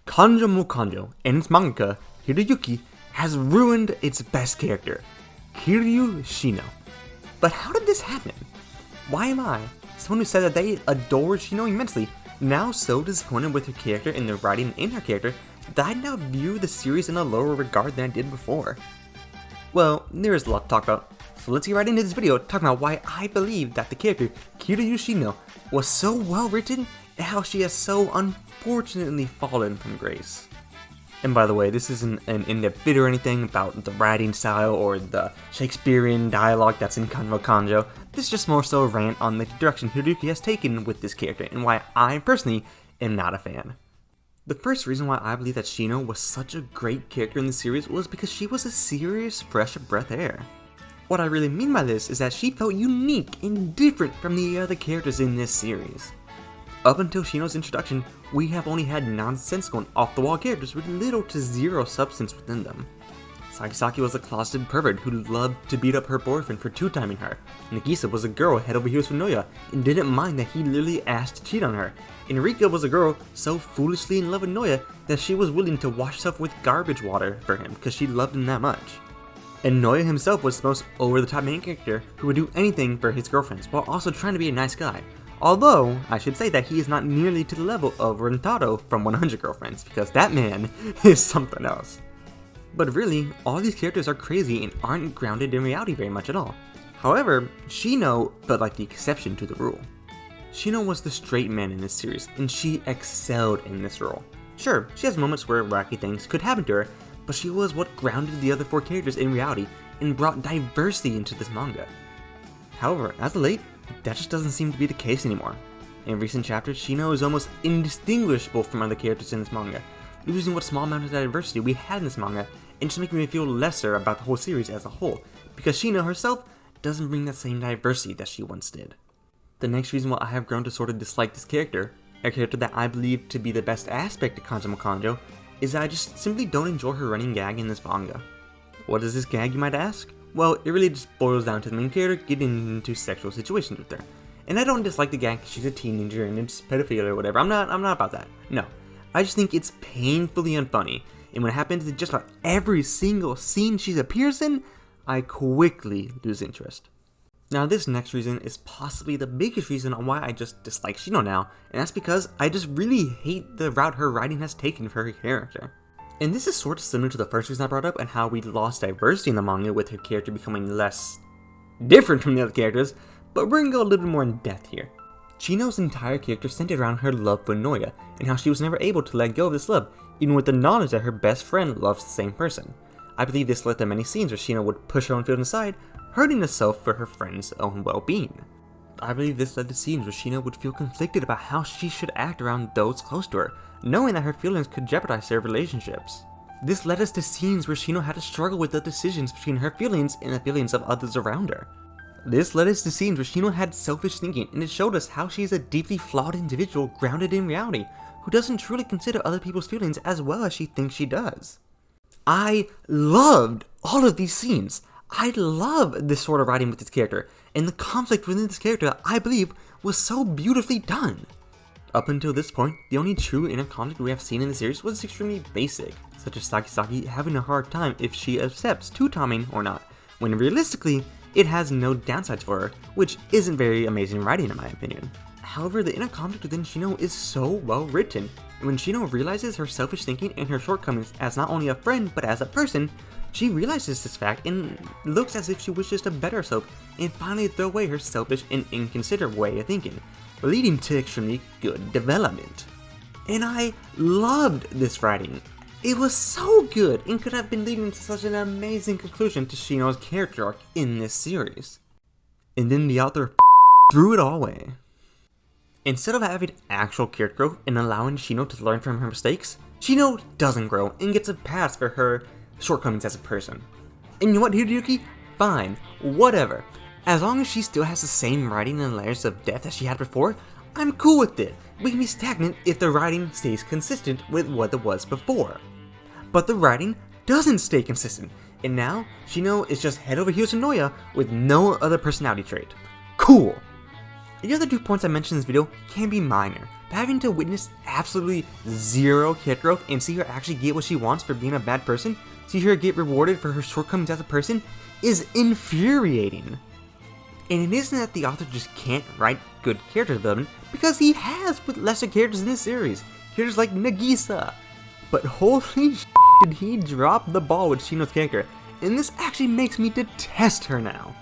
Kanjo mo Kanjo and its mangaka, Hiroyuki, has ruined its best character, Kiryuu Shino. But how did this happen? Why am I, someone who said that they adored Shino immensely, now so disappointed with her character and the writing in her character that I now view the series in a lower regard than I did before? Well, there is a lot to talk about, so let's get right into this video talking about why I believe that the character Kiryuu Shino was so well written and how she has so unfortunately fallen from grace. And by the way, this isn't an in-depth video or anything about the writing style or the Shakespearean dialogue that's in Kanjo Kanjo. This is just more so a rant on the direction Hiroyuki has taken with this character and why I personally am not a fan. The first reason why I believe that Shino was such a great character in the series was because she was a serious fresh breath air. What I really mean by this is that she felt unique and different from the other characters in this series. Up until Shino's introduction, we have only had nonsensical and off-the-wall characters with little to zero substance within them. Sakisaki was a closeted pervert who loved to beat up her boyfriend for two-timing her. Nagisa was a girl head over heels for Noya and didn't mind that he literally asked to cheat on her. And Rika was a girl so foolishly in love with Noya that she was willing to wash herself with garbage water for him because she loved him that much. And Noya himself was the most over-the-top main character who would do anything for his girlfriends while also trying to be a nice guy. Although, I should say that he is not nearly to the level of Rentaro from 100 Girlfriends, because that man is something else. But really, all these characters are crazy and aren't grounded in reality very much at all. However, Shino felt like the exception to the rule. Shino was the straight man in this series, and she excelled in this role. Sure, she has moments where wacky things could happen to her, but she was what grounded the other four characters in reality and brought diversity into this manga. However, as of late, that just doesn't seem to be the case anymore. In recent chapters, Shino is almost indistinguishable from other characters in this manga, losing what small amount of diversity we had in this manga and just making me feel lesser about the whole series as a whole, because Shino herself doesn't bring that same diversity that she once did. The next reason why I have grown to sort of dislike this character, a character that I believe to be the best aspect of Kanjo mo Kanjo, is that I just simply don't enjoy her running gag in this manga. What is this gag, you might ask? Well, it really just boils down to the main character getting into sexual situations with her. And I don't dislike the gag because she's a teenager and it's pedophilia or whatever. I'm not about that. No. I just think it's painfully unfunny. And when it happens in just about every single scene she appears in, I quickly lose interest. Now this next reason is possibly the biggest reason on why I just dislike Shino now, and that's because I just really hate the route her writing has taken for her character. And this is sort of similar to the first reason I brought up and how we lost diversity in the manga with her character becoming less different from the other characters, but we're gonna go a little bit more in depth here. Shino's entire character centered around her love for Noya, and how she was never able to let go of this love, even with the knowledge that her best friend loves the same person. I believe this led to many scenes where Shino would push her own feelings aside, hurting herself for her friend's own well-being. I believe this led to scenes where Shino would feel conflicted about how she should act around those close to her, knowing that her feelings could jeopardize their relationships. This led us to scenes where Shino had to struggle with the decisions between her feelings and the feelings of others around her. This led us to scenes where Shino had selfish thinking, and it showed us how she is a deeply flawed individual grounded in reality, who doesn't truly consider other people's feelings as well as she thinks she does. I loved all of these scenes. I love this sort of writing with this character, and the conflict within this character I believe was so beautifully done. Up until this point, the only true inner conflict we have seen in the series was extremely basic, such as Sakisaki having a hard time if she accepts two-timing or not, when realistically, it has no downsides for her, which isn't very amazing writing in my opinion. However, the inner conflict within Shino is so well written, and when Shino realizes her selfish thinking and her shortcomings as not only a friend but as a person, she realizes this fact and looks as if she wishes to better herself and finally throw away her selfish and inconsiderate way of thinking, leading to extremely good development. And I loved this writing. It was so good and could have been leading to such an amazing conclusion to Shino's character arc in this series. And then the author threw it all away. Instead of having actual character growth and allowing Shino to learn from her mistakes, Shino doesn't grow and gets a pass for her shortcomings as a person. And you know what, Hiroyuki? Fine, whatever. As long as she still has the same writing and layers of depth as she had before, I'm cool with it. We can be stagnant if the writing stays consistent with what it was before. But the writing doesn't stay consistent, and now Shino is just head over heels for Noya with no other personality trait. Cool! The other 2 points I mentioned in this video can be minor, but having to witness absolutely zero character growth and see her actually get what she wants for being a bad person, see her get rewarded for her shortcomings as a person, is infuriating. And it isn't that the author just can't write good character development, because he has with lesser characters in this series, characters like Nagisa. But holy shit, did he drop the ball with Shino's character, and this actually makes me detest her now.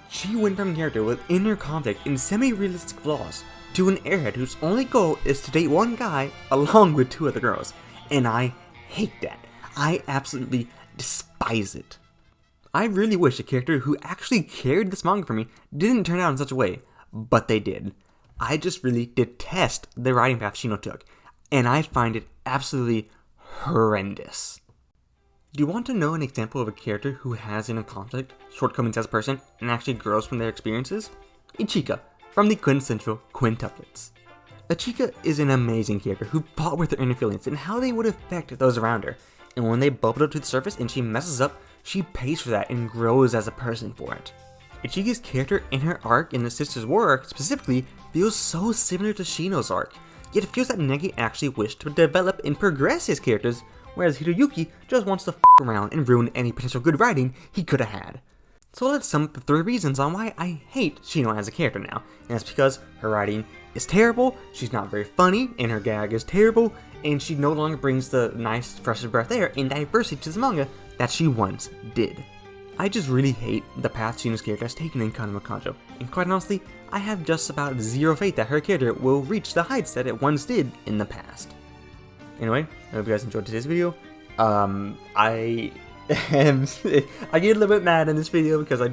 She went from a character with inner conflict and semi-realistic flaws to an airhead whose only goal is to date one guy along with 2 other girls, and I hate that. I absolutely despise it. I really wish a character who actually carried this manga for me didn't turn out in such a way, but they did. I just really detest the writing path Shino took, and I find it absolutely horrendous. Do you want to know an example of a character who has inner conflict, shortcomings as a person, and actually grows from their experiences? Ichika, from the quintessential quintuplets. Ichika is an amazing character who fought with her inner feelings and how they would affect those around her, and when they bubble up to the surface and she messes up, she pays for that and grows as a person for it. Ichika's character and her arc in the Sisters' War arc specifically feels so similar to Shino's arc, yet it feels that Negi actually wished to develop and progress his characters, whereas Hiroyuki just wants to f around and ruin any potential good writing he could have had. So let's sum up the 3 reasons on why I hate Shino as a character now, and that's because her writing is terrible, she's not very funny, and her gag is terrible, and she no longer brings the nice fresh breath air and diversity to the manga that she once did. I just really hate the path Shino's character has taken in Kanama Kanjo, and quite honestly, I have just about zero faith that her character will reach the heights that it once did in the past. Anyway, I hope you guys enjoyed today's video. I get a little bit mad in this video because I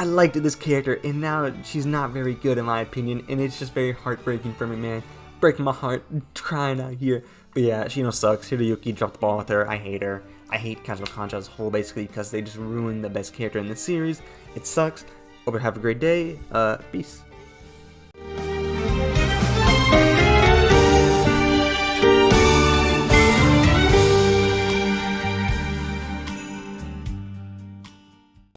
liked this character, and now she's not very good in my opinion, and it's just very heartbreaking for me, man. Breaking my heart, crying out here. But yeah, Shino sucks. Hiroyuki dropped the ball with her. I hate her. I hate Kanama Kanjo as a whole, basically, because they just ruined the best character in this series. It sucks. Hope you have a great day. Peace.